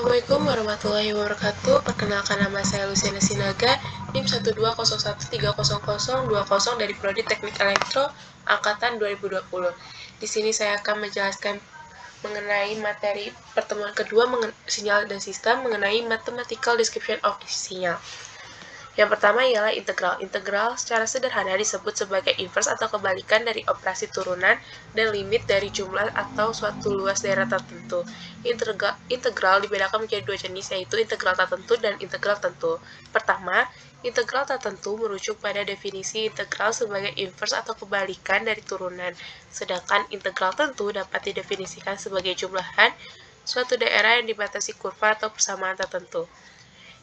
Assalamualaikum warahmatullahi wabarakatuh. Perkenalkan, nama saya Luciana Sinaga, NIM 120130020 dari Prodi Teknik Elektro angkatan 2020. Di sini saya akan menjelaskan mengenai materi pertemuan kedua sinyal dan sistem mengenai mathematical description of sinyal. Yang pertama ialah integral. Integral secara sederhana disebut sebagai inverse atau kebalikan dari operasi turunan dan limit dari jumlah atau suatu luas daerah tertentu. Integral dibedakan menjadi dua jenis, yaitu integral tak tentu dan integral tentu. Pertama, integral tak tentu merujuk pada definisi integral sebagai inverse atau kebalikan dari turunan, sedangkan integral tentu dapat didefinisikan sebagai jumlahan suatu daerah yang dibatasi kurva atau persamaan tertentu.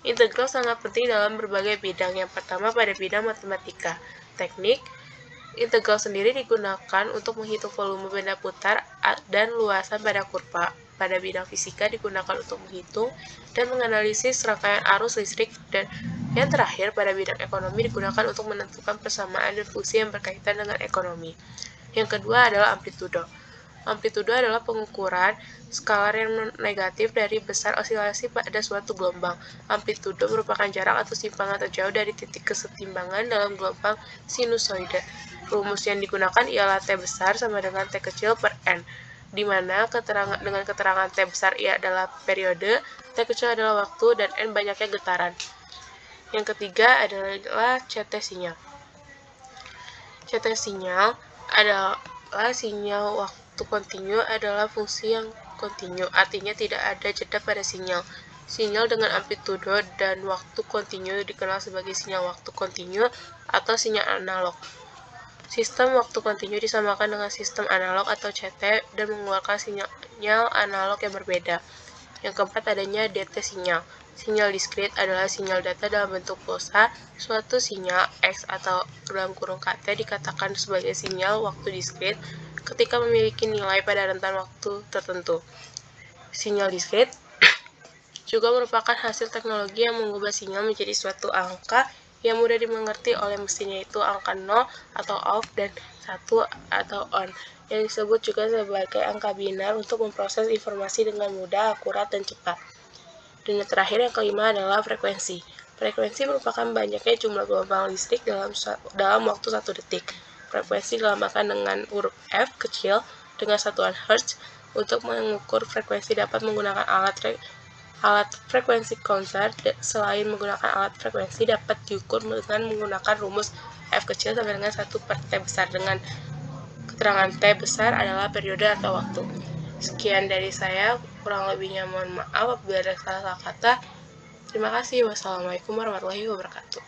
Integral sangat penting dalam berbagai bidang. Yang pertama pada bidang matematika. Teknik, integral sendiri digunakan untuk menghitung volume benda putar dan luasan pada kurva. Pada bidang fisika digunakan untuk menghitung dan menganalisis rangkaian arus listrik, dan yang terakhir pada bidang ekonomi digunakan untuk menentukan persamaan dan fungsi yang berkaitan dengan ekonomi. Yang kedua adalah amplitudo. Amplitudo adalah pengukuran skalar yang negatif dari besar osilasi pada suatu gelombang. Amplitudo merupakan jarak atau simpangan terjauh dari titik kesetimbangan dalam gelombang sinusoide. Rumus yang digunakan ialah T besar sama dengan T kecil per N, di mana dengan keterangan T besar ia adalah periode, T kecil adalah waktu, dan N banyaknya getaran. Yang ketiga adalah CT sinyal. CT sinyal adalah sinyal waktu kontinu adalah fungsi yang kontinu, artinya tidak ada jeda pada sinyal. Sinyal dengan amplitudo dan waktu kontinu dikenal sebagai sinyal waktu kontinu atau sinyal analog. Sistem waktu kontinu disamakan dengan sistem analog atau CT dan mengeluarkan sinyal analog yang berbeda. Yang keempat adanya DT sinyal. Sinyal diskrit adalah sinyal data dalam bentuk pulsa. Suatu sinyal X atau dalam kurung KT dikatakan sebagai sinyal waktu diskrit ketika memiliki nilai pada rentan waktu tertentu. Sinyal diskrit juga merupakan hasil teknologi yang mengubah sinyal menjadi suatu angka yang mudah dimengerti oleh mesin, yaitu angka 0 atau off dan 1 atau on, yang disebut juga sebagai angka binar untuk memproses informasi dengan mudah, akurat, dan cepat. Dan yang terakhir, yang kelima adalah frekuensi. Frekuensi merupakan banyaknya jumlah gelombang listrik dalam waktu 1 detik. Frekuensi dilambangkan dengan huruf F kecil dengan satuan Hertz. Untuk mengukur frekuensi dapat menggunakan alat frekuensi counter. Selain menggunakan alat frekuensi, dapat diukur dengan menggunakan rumus F kecil sama dengan 1 per T besar, dengan keterangan T besar adalah periode atau waktu. Sekian dari saya, kurang lebihnya mohon maaf apabila ada salah kata. Terima kasih. Wassalamualaikum warahmatullahi wabarakatuh.